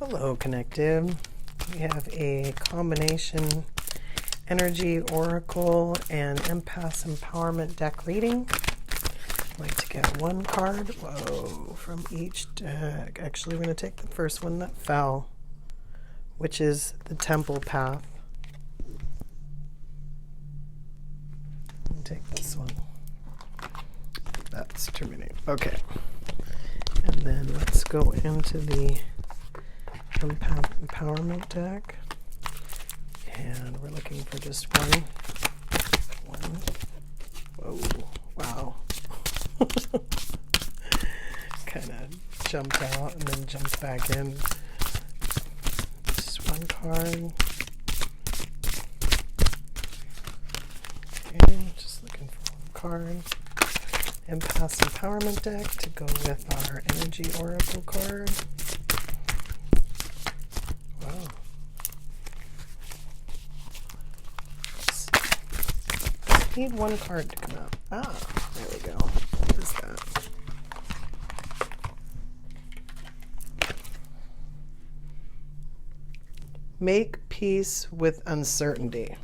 Hello, Connective. We have a combination energy, oracle, and empath empowerment deck reading. I'd like to get one card, from each deck. Actually, we're going to take the first one that fell, which is the Temple Path. Take this one. That's terminate. Okay. And then let's go into the Empath Empowerment deck. And we're looking for just one. Whoa. Wow. Kind of jumped out and then jumped back in. Just one card. Okay, just looking for one card. Empath Empowerment deck to go with our Energy Oracle card. Wow. Just need one card to come out. There we go. What is that? Make peace with uncertainty.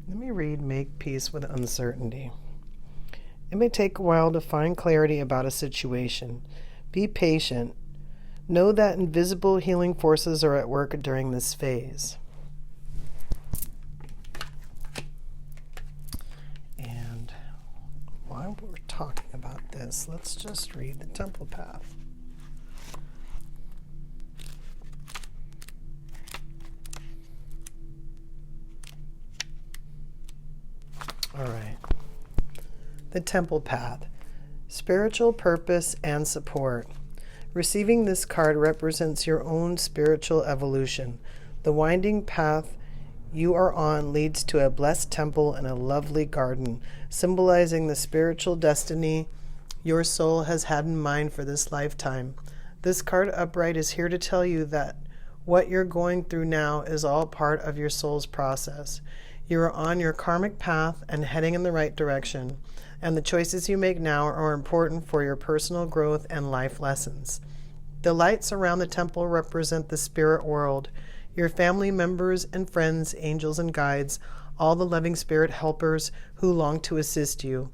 Let me read Make Peace with Uncertainty. It may take a while to find clarity about a situation. Be patient. Know that invisible healing forces are at work during this phase. And while we're talking about this, let's just read the Temple Path. All right. The Temple Path. Spiritual purpose and support. Receiving this card represents your own spiritual evolution. The winding path you are on leads to a blessed temple and a lovely garden, symbolizing the spiritual destiny your soul has had in mind for this lifetime. This card upright is here to tell you that what you're going through now is all part of your soul's process. You are on your karmic path and heading in the right direction, and the choices you make now are important for your personal growth and life lessons. The lights around the temple represent the spirit world, your family members and friends, angels and guides, all the loving spirit helpers who long to assist you.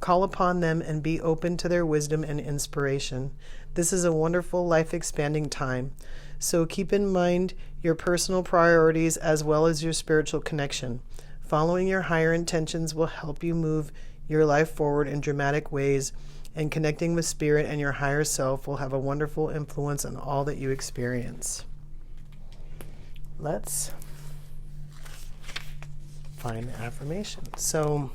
Call upon them and be open to their wisdom and inspiration. This is a wonderful, life-expanding time. So keep in mind your personal priorities as well as your spiritual connection. Following your higher intentions will help you move your life forward in dramatic ways, and connecting with spirit and your higher self will have a wonderful influence on all that you experience. Let's find the affirmation. So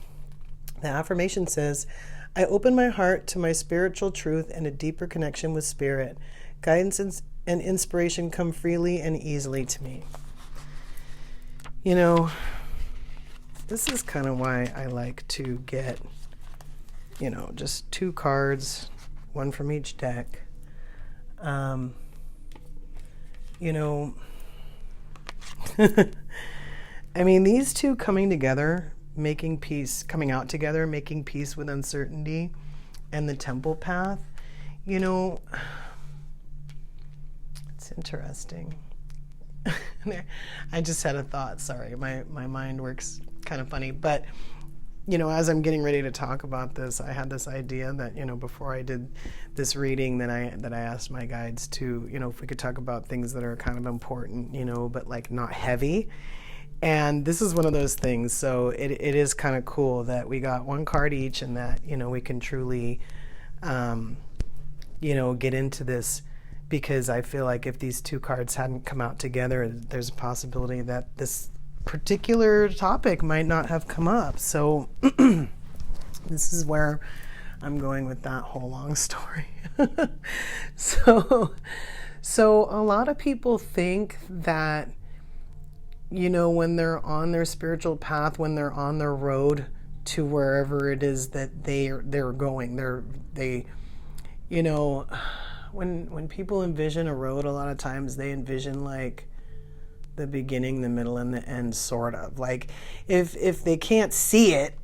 the affirmation says, I open my heart to my spiritual truth and a deeper connection with spirit. Guidance and inspiration come freely and easily to me. You know, this is kind of why I like to get, just two cards, one from each deck. I mean, these two coming out together, making peace with uncertainty, and the Temple Path, it's interesting. I just had a thought. Sorry, my mind works kind of funny. But, as I'm getting ready to talk about this, I had this idea that, before I did this reading, that I asked my guides to, if we could talk about things that are kind of important, but like not heavy. And this is one of those things. So it is kind of cool that we got one card each, and that, we can truly, get into this. Because I feel like if these two cards hadn't come out together, there's a possibility that this particular topic might not have come up. So this is where I'm going with that whole long story. So a lot of people think that, when they're on their spiritual path, when they're on their road to wherever it is that they're going, when people envision a road, a lot of times they envision like the beginning, the middle, and the end, sort of. Like if they can't see it,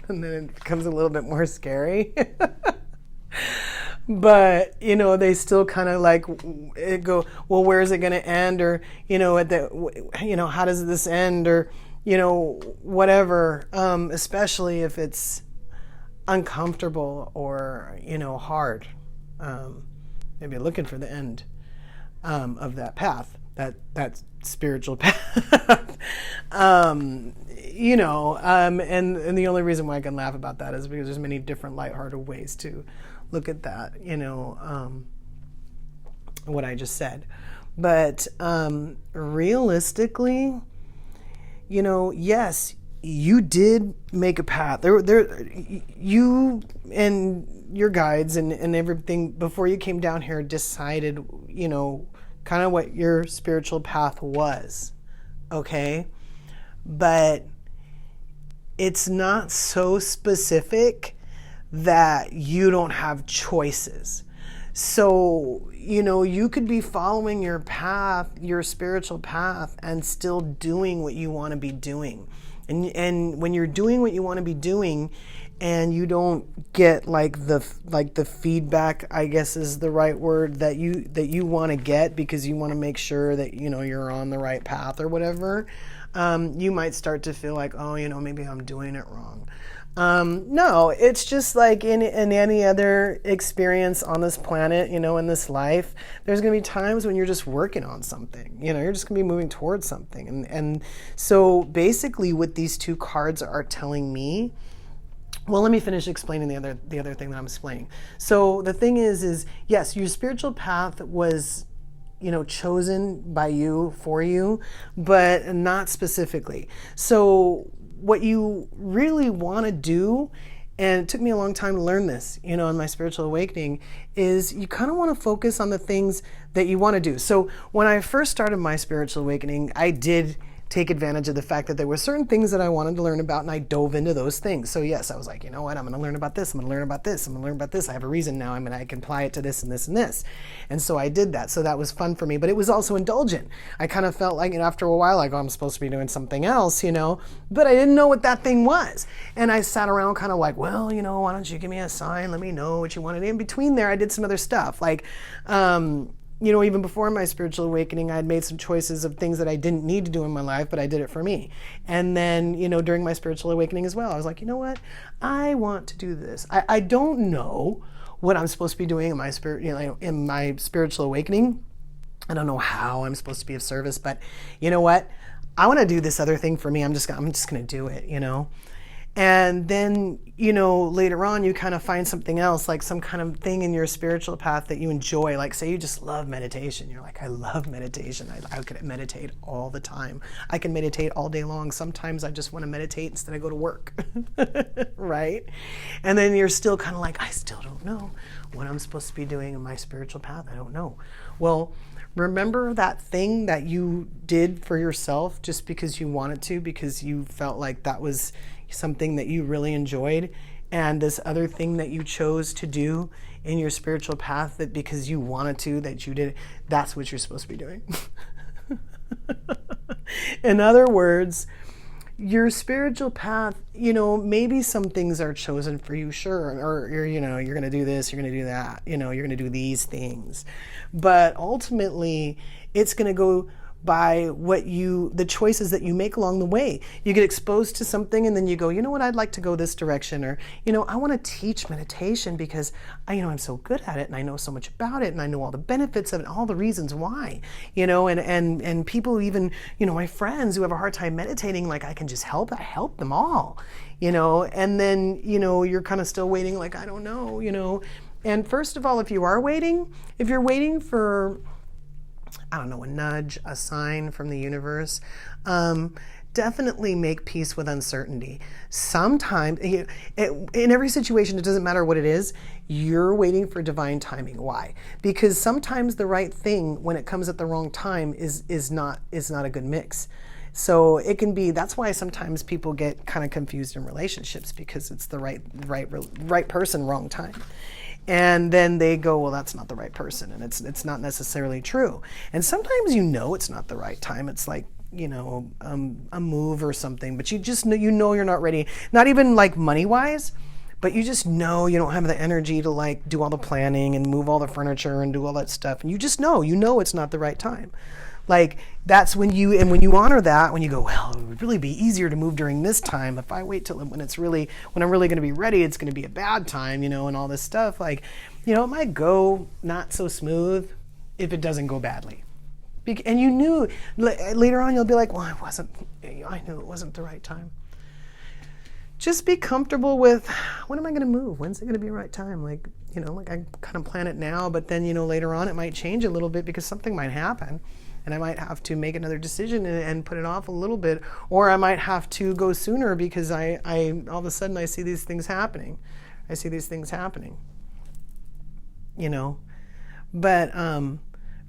and then it becomes a little bit more scary. but they still kind of like go, well, where is it going to end, or at the how does this end, or whatever, especially if it's uncomfortable or hard. Maybe looking for the end of that path, that spiritual path. And the only reason why I can laugh about that is because there's many different lighthearted ways to look at that, what I just said. But realistically, yes, you did make a path. You and your guides and everything before you came down here decided, kind of what your spiritual path was. Okay? But it's not so specific that you don't have choices. So, you could be following your path, your spiritual path, and still doing what you want to be doing. And when you're doing what you want to be doing, and you don't get the feedback, I guess is the right word, that you want to get because you want to make sure that you're on the right path or whatever, you might start to feel like, oh, maybe I'm doing it wrong. No, it's just like in any other experience on this planet, in this life, there's going to be times when you're just working on something, you're just going to be moving towards something. And so basically what these two cards are telling me, well, let me finish explaining the other thing that I'm explaining. So the thing is yes, your spiritual path was, chosen by you, for you, but not specifically. So what you really want to do, and it took me a long time to learn this, in my spiritual awakening, is you kind of want to focus on the things that you want to do. So when I first started my spiritual awakening, I did take advantage of the fact that there were certain things that I wanted to learn about, and I dove into those things. So yes, I was like, you know what, I'm going to learn about this, I'm going to learn about this, I'm going to learn about this. I have a reason now, I can apply it to this and this and this. And so I did that. So that was fun for me, but it was also indulgent. I kind of felt like after a while, like, oh, I'm supposed to be doing something else, but I didn't know what that thing was. And I sat around kind of like, well, why don't you give me a sign? Let me know what you wanted. In between there, I did some other stuff. Like, even before my spiritual awakening, I had made some choices of things that I didn't need to do in my life, but I did it for me. And then, during my spiritual awakening as well, I was like, you know what? I want to do this. I don't know what I'm supposed to be doing in my in my spiritual awakening. I don't know how I'm supposed to be of service, but you know what? I want to do this other thing for me. I'm just going to do it, And then, later on, you kind of find something else, like some kind of thing in your spiritual path that you enjoy. Like, say you just love meditation. You're like, I love meditation. I could meditate all the time. I can meditate all day long. Sometimes I just want to meditate instead I go to work, right? And then you're still kind of like, I still don't know what I'm supposed to be doing in my spiritual path. I don't know. Well, remember that thing that you did for yourself just because you wanted to, because you felt like that was something that you really enjoyed, and this other thing that you chose to do in your spiritual path that because you wanted to, that you did, that's what you're supposed to be doing. In other words, your spiritual path, maybe some things are chosen for you, sure, or you're going to do this, you're going to do that, you're going to do these things, but ultimately it's going to go by the choices that you make along the way. You get exposed to something and then you go, you know what, I'd like to go this direction, or, I want to teach meditation because I'm so good at it and I know so much about it and I know all the benefits of it, all the reasons why, and people even, my friends who have a hard time meditating, like I can just help, I help them all, and then, you're kind of still waiting, like, I don't know, and first of all, if you're waiting for, I don't know, a nudge, a sign from the universe, definitely make peace with uncertainty. Sometimes, in every situation, it doesn't matter what it is, you're waiting for divine timing. Why? Because sometimes the right thing, when it comes at the wrong time, is not a good mix. So it can be, that's why sometimes people get kind of confused in relationships, because it's the right person, wrong time. And then they go, well, that's not the right person, and it's not necessarily true. And sometimes it's not the right time. It's like, a move or something, but you just know you're not ready. Not even like money-wise, but you just know you don't have the energy to like do all the planning and move all the furniture and do all that stuff. And you just know, it's not the right time. Like that's when you honor that, when you go, well, it would really be easier to move during this time. If I wait till when I'm really going to be ready, it's going to be a bad time, and all this stuff. Like, it might go not so smooth if it doesn't go badly. And you knew later on, you'll be like, well, I knew it wasn't the right time. Just be comfortable with, when am I going to move? When's it going to be the right time? Like, I kind of plan it now, but then, later on it might change a little bit because something might happen. And I might have to make another decision and put it off a little bit, or I might have to go sooner because I all of a sudden I see these things happening. But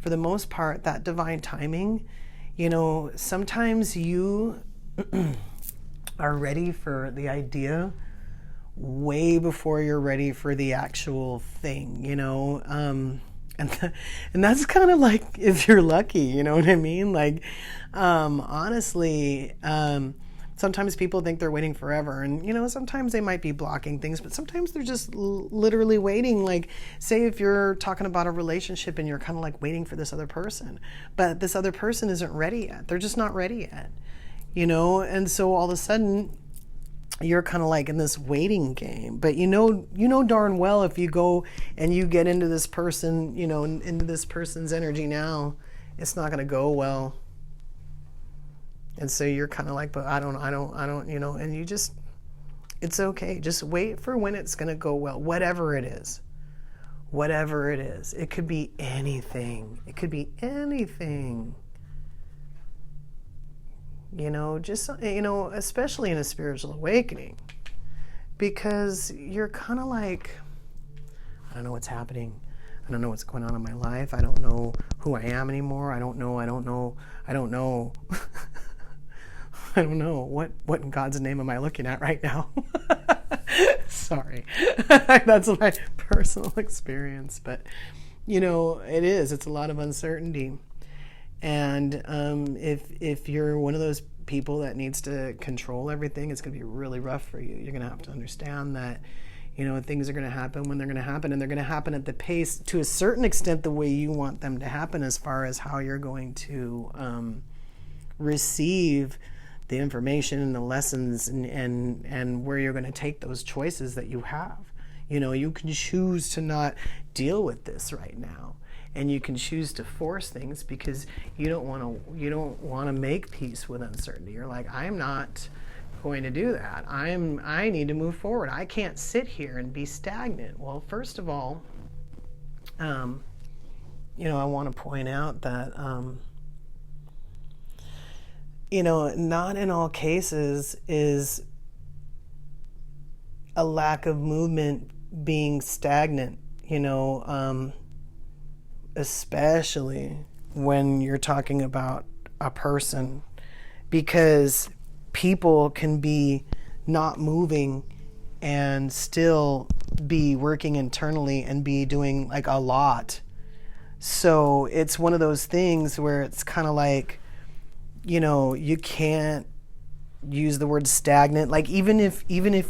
for the most part, that divine timing, sometimes you are ready for the idea way before you're ready for the actual thing, and that's kind of like if you're lucky, you know what I mean? Like, honestly, sometimes people think they're waiting forever, and sometimes they might be blocking things, but sometimes they're just literally waiting. Like, say if you're talking about a relationship and you're kind of like waiting for this other person, but this other person isn't ready yet. They're just not ready yet, and so all of a sudden you're kind of like in this waiting game. But you know darn well if you go and you get into this person, into this person's energy now, it's not going to go well. And so you're kind of like, but I don't, and you just, it's okay. Just wait for when it's going to go well, whatever it is. It could be anything. Especially in a spiritual awakening, because you're kind of like, I don't know what's happening. I don't know what's going on in my life. I don't know who I am anymore. I don't know. I don't know. I don't know. What in God's name am I looking at right now? Sorry. That's my personal experience, but it's a lot of uncertainty. And if you're one of those people that needs to control everything, it's going to be really rough for you. You're going to have to understand that, things are going to happen when they're going to happen, and they're going to happen at the pace, to a certain extent, the way you want them to happen, as far as how you're going to receive the information and the lessons and where you're going to take those choices that you have. You can choose to not deal with this right now. And you can choose to force things because you don't want to make peace with uncertainty. You're like, I'm not going to do that. I need to move forward. I can't sit here and be stagnant. Well, first of all, I want to point out that not in all cases is a lack of movement being stagnant. Especially when you're talking about a person, because people can be not moving and still be working internally and be doing like a lot. So it's one of those things where it's kind of like, you can't use the word stagnant. Like even if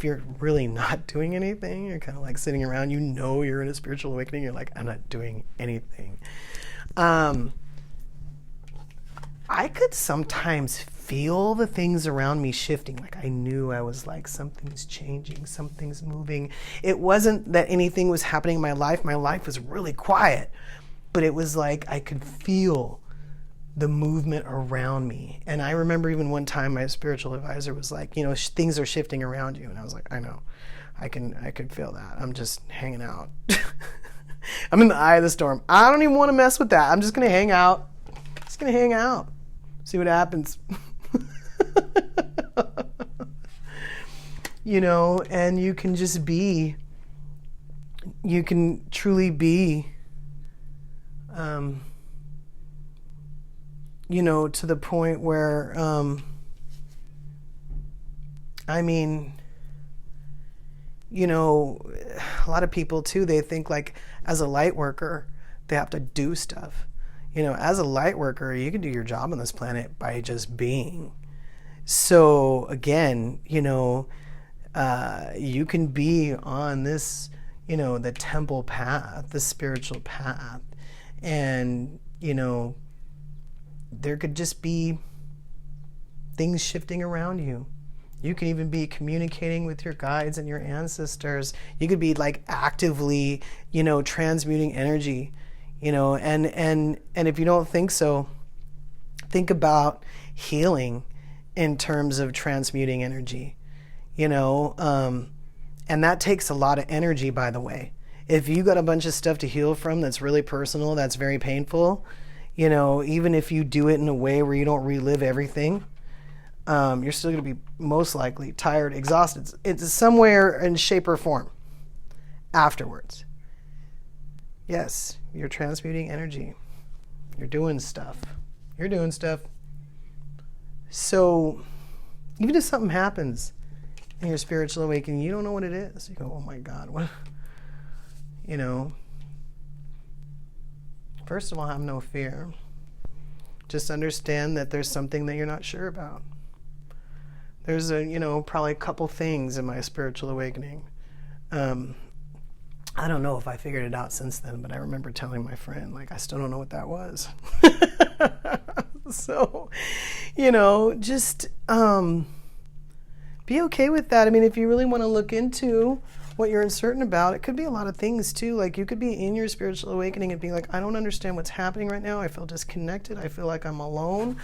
you're really not doing anything, you're kind of like sitting around, you're in a spiritual awakening, you're like, I'm not doing anything. I could sometimes feel the things around me shifting. Like I knew I was like, something's changing, something's moving. It wasn't that anything was happening in my life. My life was really quiet, but it was like I could feel the movement around me. And I remember even one time my spiritual advisor was like, things are shifting around you. And I was like, I know, I could feel that. I'm just hanging out. I'm in the eye of the storm. I don't even want to mess with that. I'm just going to hang out. See what happens. And you can just be, you can truly be, to the point where, a lot of people too, they think like as a light worker, they have to do stuff. As a light worker, you can do your job on this planet by just being. So again, You can be on this, the temple path, the spiritual path, and, there could just be things shifting around you. You can even be communicating with your guides and your ancestors. You could be like actively, transmuting energy, and if you don't think so, think about healing in terms of transmuting energy, and that takes a lot of energy, by the way. If you got a bunch of stuff to heal from that's really personal, that's very painful, even if you do it in a way where you don't relive everything, you're still going to be most likely tired, exhausted. It's somewhere in shape or form afterwards. Yes, you're transmuting energy. You're doing stuff. So even if something happens in your spiritual awakening, you don't know what it is. You go, oh my God, what? First of all, have no fear. Just understand that there's something that you're not sure about. There's probably a couple things in my spiritual awakening. I don't know if I figured it out since then, but I remember telling my friend, I still don't know what that was. So, just be okay with that. I mean, if you really want to look into what you're uncertain about, it could be a lot of things too. Like you could be in your spiritual awakening and be like, I don't understand what's happening right now. I feel disconnected. I feel like I'm alone.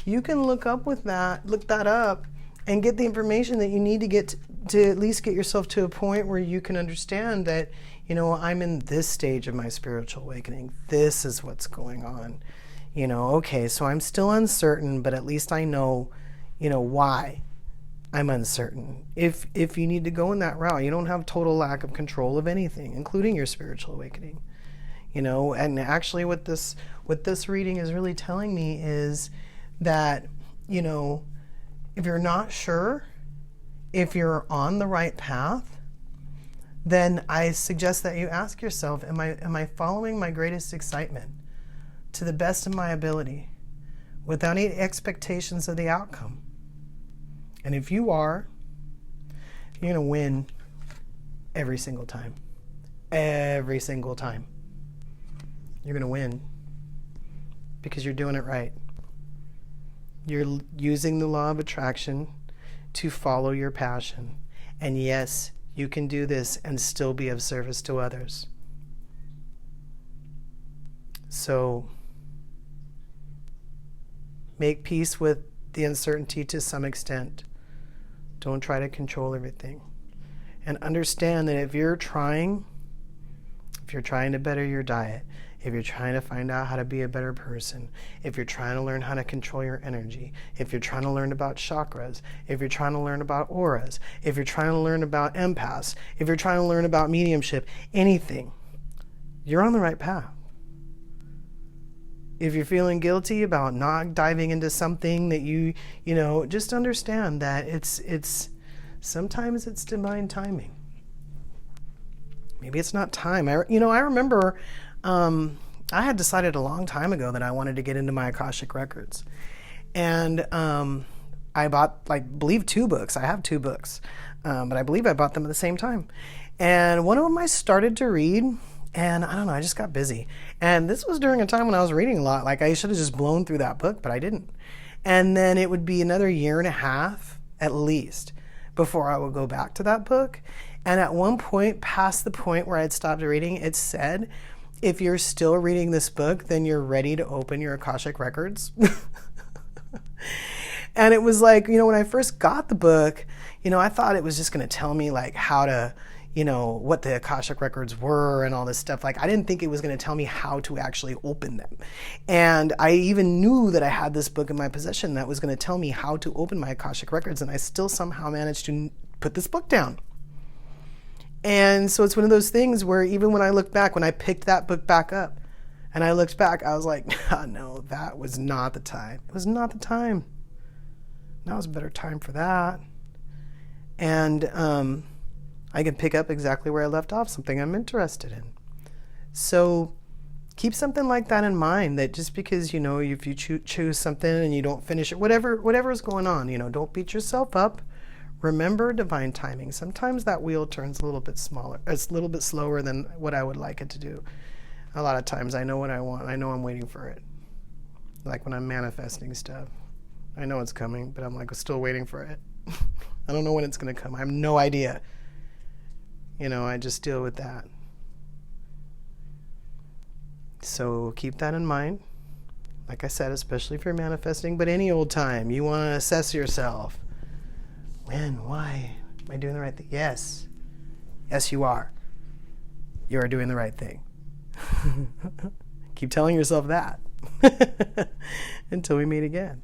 You can look that up and get the information that you need to get to at least get yourself to a point where you can understand that, I'm in this stage of my spiritual awakening. This is what's going on. Okay, so I'm still uncertain, but at least I know, why I'm uncertain. If you need to go in that route, you don't have total lack of control of anything, including your spiritual awakening. And actually what this reading is really telling me is that, if you're not sure if you're on the right path, then I suggest that you ask yourself, am I following my greatest excitement to the best of my ability without any expectations of the outcome? And if you are, you're going to win every single time. Every single time. You're going to win because you're doing it right. You're using the law of attraction to follow your passion. And yes, you can do this and still be of service to others. So, make peace with the uncertainty to some extent. Don't try to control everything. And understand that if you're trying to better your diet, if you're trying to find out how to be a better person, if you're trying to learn how to control your energy, if you're trying to learn about chakras, if you're trying to learn about auras, if you're trying to learn about empaths, if you're trying to learn about mediumship, anything, you're on the right path. If you're feeling guilty about not diving into something that you just understand that it's sometimes it's divine timing. Maybe it's not time. I remember I had decided a long time ago that I wanted to get into my Akashic records. And I bought, believe 2 books. I have 2 books. But I believe I bought them at the same time. And one of them I started to read, and I don't know, I just got busy. And this was during a time when I was reading a lot. I should have just blown through that book, but I didn't. And then it would be another year and a half, at least, before I would go back to that book. And at one point, past the point where I'd stopped reading, it said, if you're still reading this book, then you're ready to open your Akashic records. And it was when I first got the book, I thought it was just going to tell me how to, what the Akashic records were and all this stuff. I didn't think it was going to tell me how to actually open them. And I even knew that I had this book in my possession that was going to tell me how to open my Akashic records. And I still somehow managed to put this book down. And so it's one of those things where even when I look back, when I picked that book back up and I looked back, I was like, no, that was not the time. It was not the time. Now is a better time for that. And I can pick up exactly where I left off, something I'm interested in. So keep something like that in mind, that just because, if you choose something and you don't finish it, whatever is going on, don't beat yourself up. Remember divine timing. Sometimes that wheel turns a little bit smaller. It's a little bit slower than what I would like it to do. A lot of times I know what I want. I know I'm waiting for it. Like when I'm manifesting stuff. I know it's coming, but I'm like still waiting for it. I don't know when it's going to come. I have no idea. I just deal with that. So keep that in mind. Like I said, especially if you're manifesting, but any old time, you want to assess yourself. When? Why? Am I doing the right thing? Yes. Yes, you are. You are doing the right thing. Keep telling yourself that until we meet again.